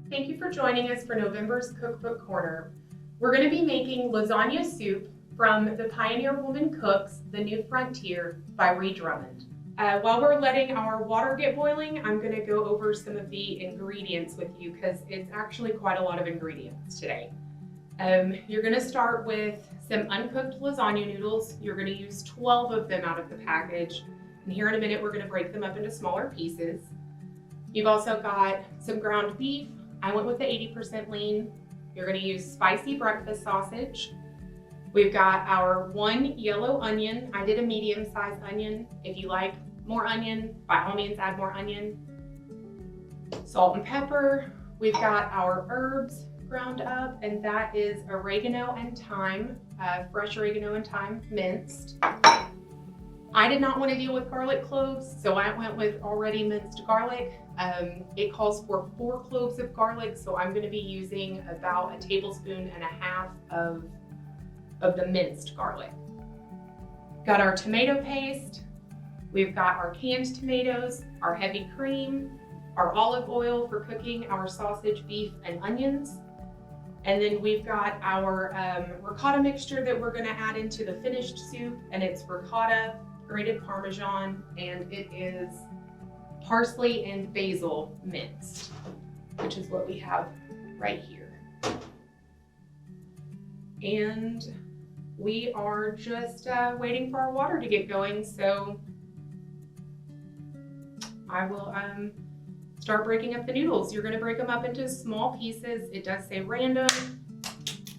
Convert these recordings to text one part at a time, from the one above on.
Thank you for joining us for November's Cookbook Corner. We're going to be making lasagna soup from The Pioneer Woman Cooks, The New Frontier by Ree Drummond. While we're letting our water get boiling, I'm going to go over some of the ingredients with you because it's actually quite a lot of ingredients today. You're going to start with some uncooked lasagna noodles. You're going to use 12 of them out of the package. And here in a minute, we're going to break them up into smaller pieces. You've also got some ground beef. I went with the 80% lean. You're going to use spicy breakfast sausage. We've got our 1 yellow onion. I did a medium-sized onion. If you like more onion, by all means add more onion. Salt and pepper. We've got our herbs ground up, and that is oregano and thyme, fresh oregano and thyme minced. I did not want to deal with garlic cloves, so I went with already minced garlic. It calls for 4 cloves of garlic, so I'm going to be using about 1.5 tablespoons of the minced garlic. Got our tomato paste. We've got our canned tomatoes, our heavy cream, our olive oil for cooking our sausage, beef, and onions. And then we've got our ricotta mixture that we're going to add into the finished soup, and it's ricotta, grated Parmesan, and it is parsley and basil minced, which is what we have right here. And we are just waiting for our water to get going, so I will start breaking up the noodles. You're going to break them up into small pieces. It does say random.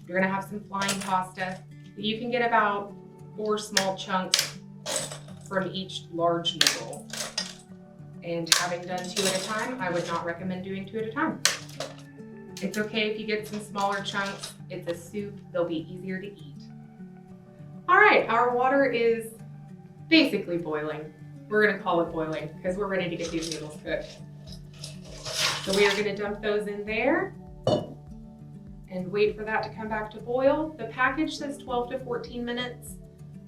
You're going to have some flying pasta. You can get about 4 small chunks from each large noodle. And having done 2 at a time, I would not recommend doing 2 at a time. It's okay if you get some smaller chunks. It's a soup. They'll be easier to eat. All right, our water is basically boiling. We're going to call it boiling because we're ready to get these noodles cooked. So we are going to dump those in there and wait for that to come back to boil. The package says 12 to 14 minutes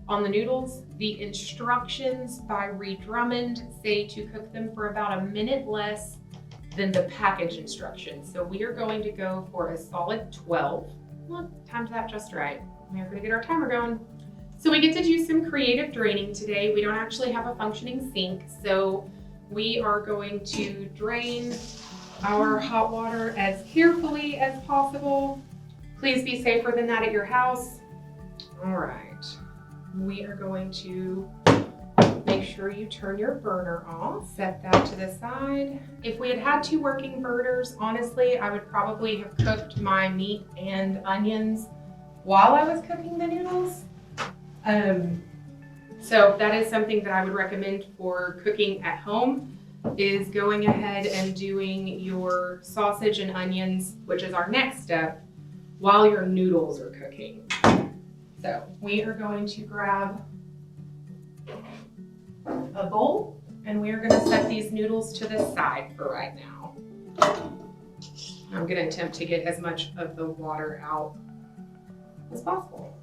on the noodles. The instructions by Ree Drummond say to cook them for about 1 minute less than the package instructions. So we are going to go for a solid 12. Well, timed that just right. We're going to get our timer going. So we get to do some creative draining today. We don't actually have a functioning sink, so we are going to drain our hot water as carefully as possible. Please be safer than that at your house. All right, we are going to make sure you turn your burner off. Set that to the side. If we had had 2 working burners, honestly, I would probably have cooked my meat and onions while I was cooking the noodles. So that is something that I would recommend for cooking at home, is going ahead and doing your sausage and onions, which is our next step, while your noodles are cooking. So we are going to grab a bowl, and we are going to set these noodles to the side for right now. I'm going to attempt to get as much of the water out as possible.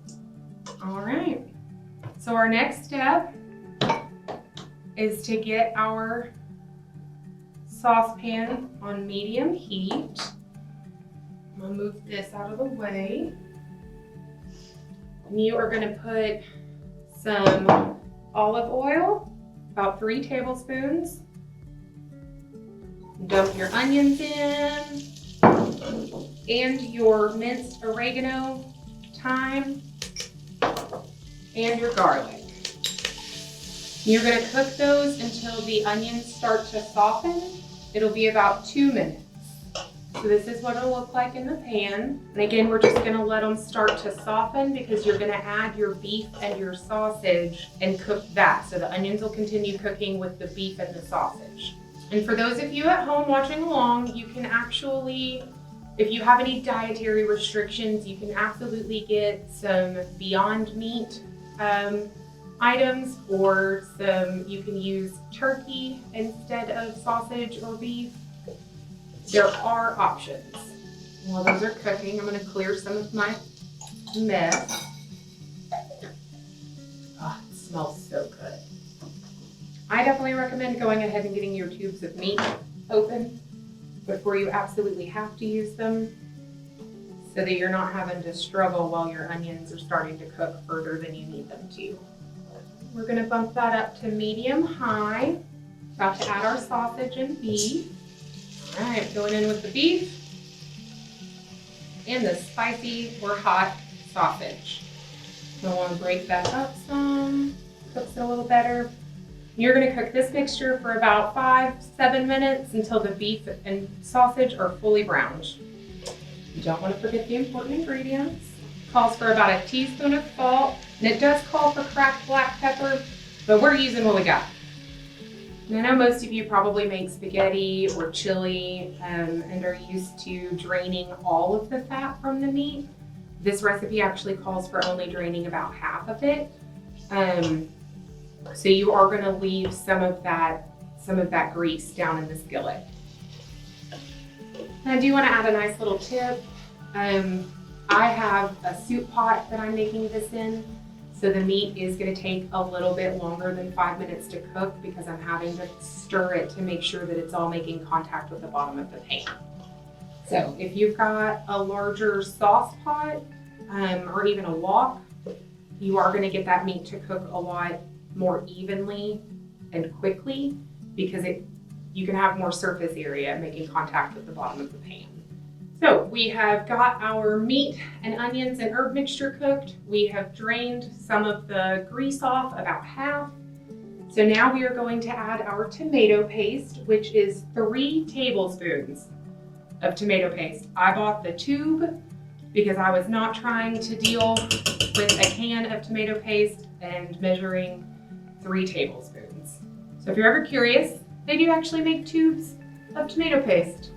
All right, so our next step is to get our saucepan on medium heat. I'm gonna move this out of the way. And you are gonna put some olive oil, about 3 tablespoons. Dump your onions in, and your minced oregano, thyme, and your garlic. You're going to cook those until the onions start to soften. It'll be about 2 minutes. So this is what it'll look like in the pan. And again, we're just going to let them start to soften because you're going to add your beef and your sausage and cook that. So the onions will continue cooking with the beef and the sausage. And for those of you at home watching along, you can actually, if you have any dietary restrictions, you can absolutely get some Beyond Meat items, or you can use turkey instead of sausage or beef. There are options. While those are cooking, I'm going to clear some of my mess. Oh, it smells so good. I definitely recommend going ahead and getting your tubes of meat open. before you absolutely have to use them, so that you're not having to struggle while your onions are starting to cook further than you need them to. We're gonna bump that up to medium-high. About to add our sausage and beef. All right, going in with the beef and the spicy or hot sausage. So I want to break that up some, cooks it a little better. You're going to cook this mixture for about 5-7 minutes until the beef and sausage are fully browned. You don't want to forget the important ingredients. It calls for about a teaspoon of salt, and it does call for cracked black pepper, but we're using what we got. And I know most of you probably make spaghetti or chili and are used to draining all of the fat from the meat. This recipe actually calls for only draining about half of it. So you are going to leave some of that grease down in the skillet. And I do want to add a nice little tip. I have a soup pot that I'm making this in. So the meat is going to take a little bit longer than 5 minutes to cook because I'm having to stir it to make sure that it's all making contact with the bottom of the pan. So if you've got a larger sauce pot or even a wok, you are going to get that meat to cook a lot more evenly and quickly because you can have more surface area making contact with the bottom of the pan. So we have got our meat and onions and herb mixture cooked. We have drained some of the grease off, about half. So now we are going to add our tomato paste, which is 3 tablespoons of tomato paste. I bought the tube because I was not trying to deal with a can of tomato paste and measuring 3 tablespoons. So if you're ever curious, they do actually make tubes of tomato paste.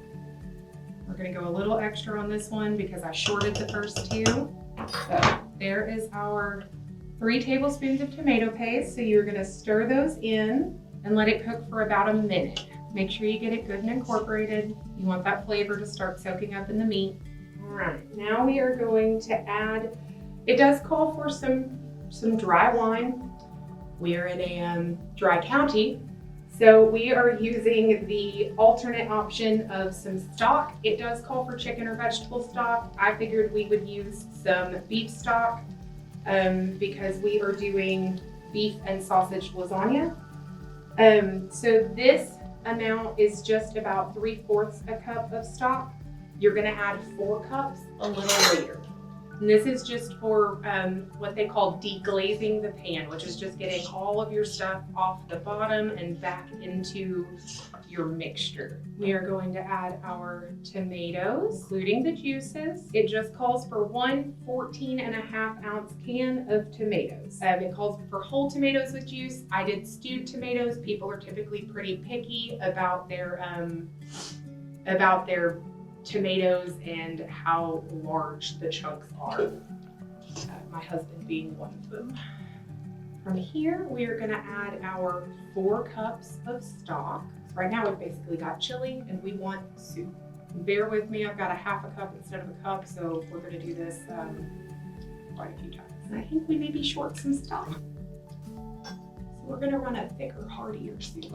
We're going to go a little extra on this one because I shorted the first 2. So there is our 3 tablespoons of tomato paste. So you're going to stir those in and let it cook for about a minute. Make sure you get it good and incorporated. You want that flavor to start soaking up in the meat. All right, now we are going to add, it does call for some dry wine. We are in a dry county. So we are using the alternate option of some stock. It does call for chicken or vegetable stock. I figured we would use some beef stock because we are doing beef and sausage lasagna. So this amount is just about 3/4 a cup of stock. You're gonna add 4 cups a little later. And this is just for what they call deglazing the pan, which is just getting all of your stuff off the bottom and back into your mixture. We are going to add our tomatoes, including the juices. It just calls for 1 14.5-ounce can of tomatoes. It calls for whole tomatoes with juice. I did stewed tomatoes. People are typically pretty picky about their tomatoes and how large the chunks are. My husband being one of them. From here, we are going to add our 4 cups of stock. So right now we've basically got chili and we want soup. Bear with me, I've got a 1/2 cup instead of a cup, so we're going to do this quite a few times. And I think we may be short some stock. So we're going to run a thicker, heartier soup.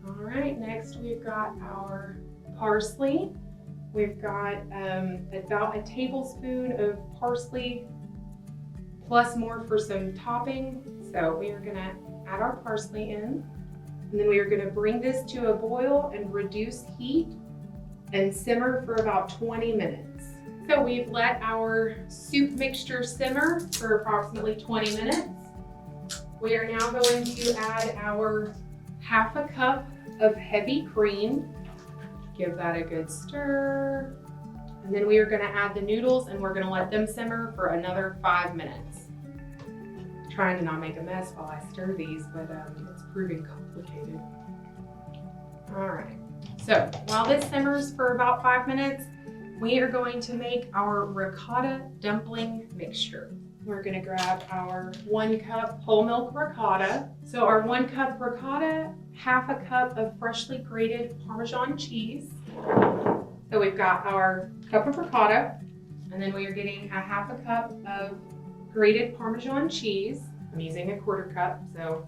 All right, next we've got our parsley. We've got about a tablespoon of parsley plus more for some topping. So we are gonna add our parsley in, and then we are gonna bring this to a boil and reduce heat and simmer for about 20 minutes. So we've let our soup mixture simmer for approximately 20 minutes. We are now going to add our 1/2 cup of heavy cream. Give that a good stir. And then we are gonna add the noodles and we're gonna let them simmer for another 5 minutes. I'm trying to not make a mess while I stir these, but it's proving complicated. All right, so while this simmers for about 5 minutes, we are going to make our ricotta dumpling mixture. We're gonna grab our 1 cup whole milk ricotta. So our 1 cup ricotta, 1/2 cup of freshly grated Parmesan cheese. So we've got our cup of ricotta, and then we are getting a 1/2 cup of grated Parmesan cheese. I'm using a 1/4 cup, so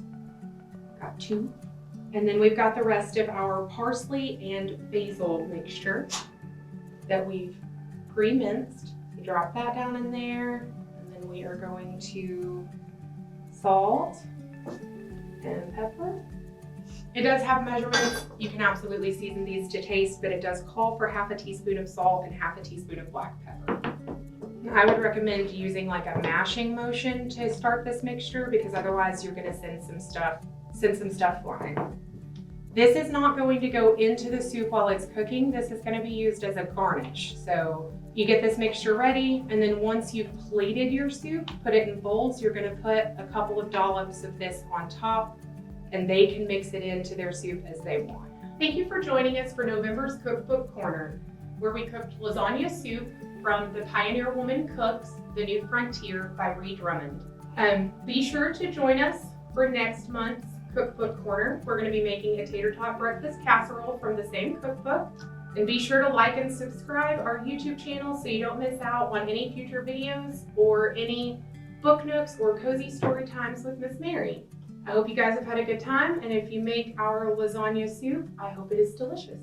I've got 2. And then we've got the rest of our parsley and basil mixture that we've pre-minced. We drop that down in there, and then we are going to salt and pepper. It does have measurements. You can absolutely season these to taste, but it does call for half a teaspoon of salt and half a teaspoon of black pepper. I would recommend using like a mashing motion to start this mixture, because otherwise you're gonna send some stuff flying. This is not going to go into the soup while it's cooking. This is gonna be used as a garnish. So you get this mixture ready, and then once you've plated your soup, put it in bowls, you're gonna put a couple of dollops of this on top, and they can mix it into their soup as they want. Thank you for joining us for November's Cookbook Corner, where we cooked lasagna soup from The Pioneer Woman Cooks, The New Frontier by Ree Drummond. Be sure to join us for next month's Cookbook Corner. We're going to be making a tater tot breakfast casserole from the same cookbook. And be sure to like and subscribe our YouTube channel so you don't miss out on any future videos or any book nooks or cozy story times with Miss Mary. I hope you guys have had a good time, and if you make our lasagna soup, I hope it is delicious.